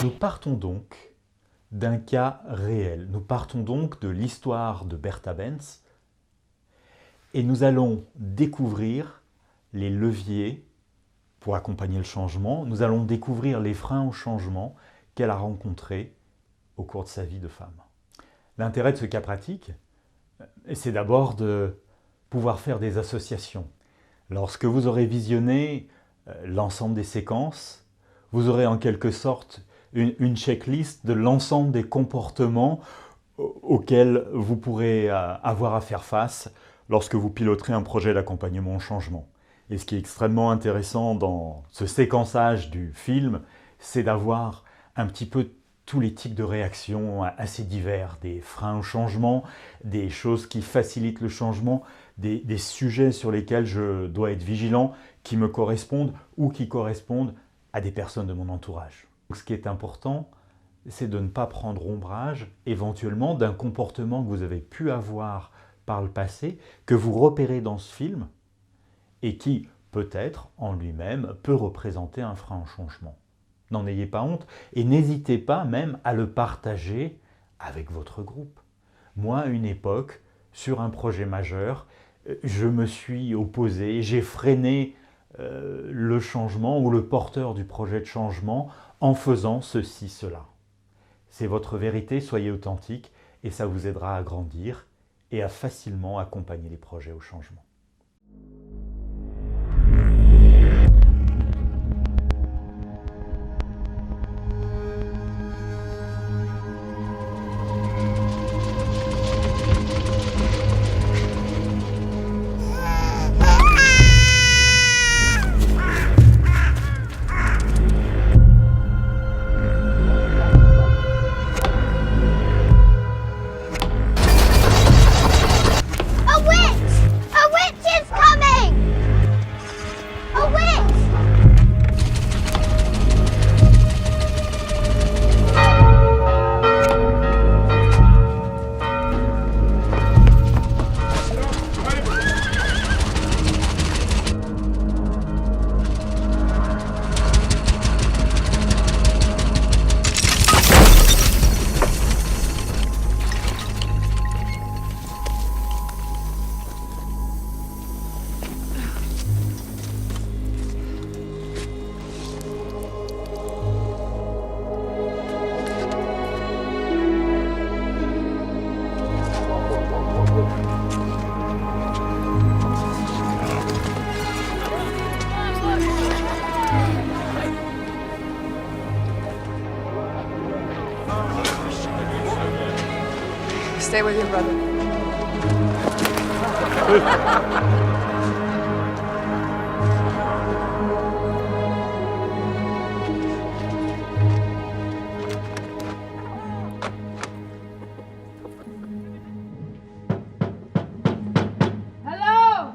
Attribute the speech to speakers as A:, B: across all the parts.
A: Nous partons donc d'un cas réel. Nous partons donc de l'histoire de Bertha Benz et nous allons découvrir les leviers pour accompagner le changement. Nous allons découvrir les freins au changement qu'elle a rencontrés au cours de sa vie de femme. L'intérêt de ce cas pratique, c'est d'abord de pouvoir faire des associations. Lorsque vous aurez visionné l'ensemble des séquences, vous aurez en quelque sorte une checklist de l'ensemble des comportements auxquels vous pourrez avoir à faire face lorsque vous piloterez un projet d'accompagnement au changement. Et ce qui est extrêmement intéressant dans ce séquençage du film, c'est d'avoir un petit peu tous les types de réactions assez divers, des freins au changement, des choses qui facilitent le changement, des sujets sur lesquels je dois être vigilant, qui me correspondent ou qui correspondent à des personnes de mon entourage. Ce qui est important, c'est de ne pas prendre ombrage éventuellement d'un comportement que vous avez pu avoir par le passé, que vous repérez dans ce film et qui, peut-être, en lui-même, peut représenter un frein au changement. N'en ayez pas honte et n'hésitez pas même à le partager avec votre groupe. Moi, à une époque, sur un projet majeur, je me suis opposé, j'ai freiné le changement ou le porteur du projet de changement en faisant ceci, cela. C'est votre vérité, soyez authentique et ça vous aidera à grandir et à facilement accompagner les projets au changement.
B: Stay with your brother.
C: Hello?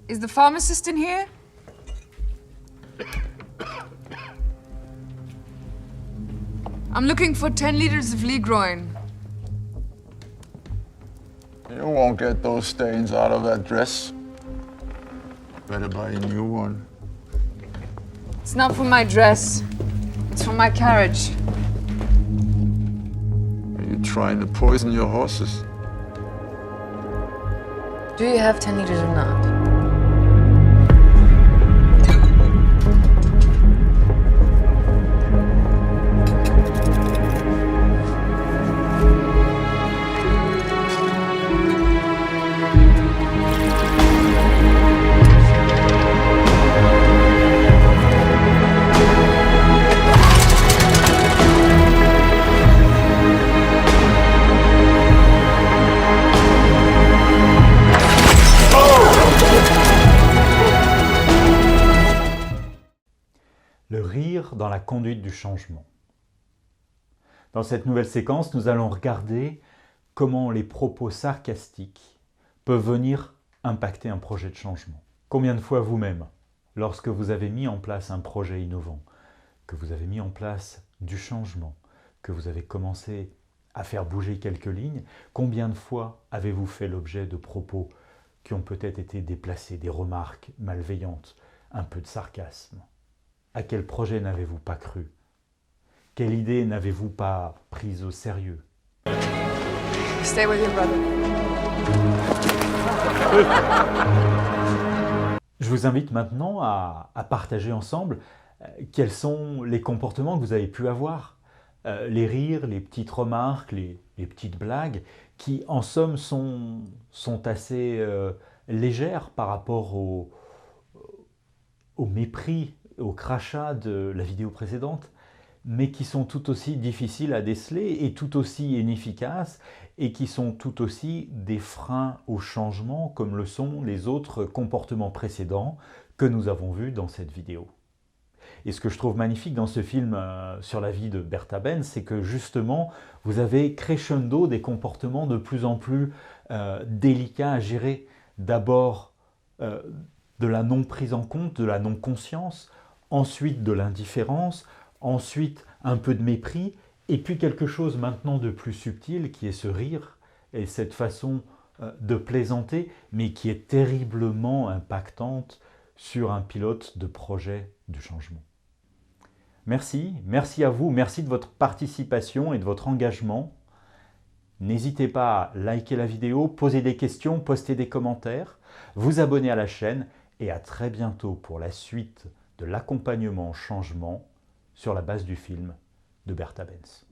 B: Is the pharmacist in here? I'm looking for 10 liters of Ligroin.
D: You won't get those stains out of that dress. Better buy a new one.
B: It's not for my dress. It's for my carriage.
D: Are you trying to poison your horses?
B: Do you have 10 liters or not?
A: Le rire dans la conduite du changement. Dans cette nouvelle séquence, nous allons regarder comment les propos sarcastiques peuvent venir impacter un projet de changement. Combien de fois vous-même, lorsque vous avez mis en place un projet innovant, que vous avez mis en place du changement, que vous avez commencé à faire bouger quelques lignes, combien de fois avez-vous fait l'objet de propos qui ont peut-être été déplacés, des remarques malveillantes, un peu de sarcasme? À quel projet n'avez-vous pas cru? Quelle idée n'avez-vous pas prise au sérieux?
B: Stay with your brother.
A: Je vous invite maintenant à partager ensemble quels sont les comportements que vous avez pu avoir, les rires, les petites remarques, les petites blagues, qui en somme sont assez légères par rapport au mépris, au crachat de la vidéo précédente, mais qui sont tout aussi difficiles à déceler et tout aussi inefficaces, et qui sont tout aussi des freins au changement, comme le sont les autres comportements précédents que nous avons vus dans cette vidéo. Et ce que je trouve magnifique dans ce film sur la vie de Bertha Benz, c'est que justement, vous avez crescendo des comportements de plus en plus délicats à gérer. D'abord, de la non prise en compte, de la non-conscience, ensuite de l'indifférence, ensuite un peu de mépris, et puis quelque chose maintenant de plus subtil qui est ce rire et cette façon de plaisanter, mais qui est terriblement impactante sur un pilote de projet du changement. Merci à vous, merci de votre participation et de votre engagement. N'hésitez pas à liker la vidéo, poser des questions, poster des commentaires, vous abonner à la chaîne et à très bientôt pour la suite de l'accompagnement au changement sur la base du film de Bertha Benz.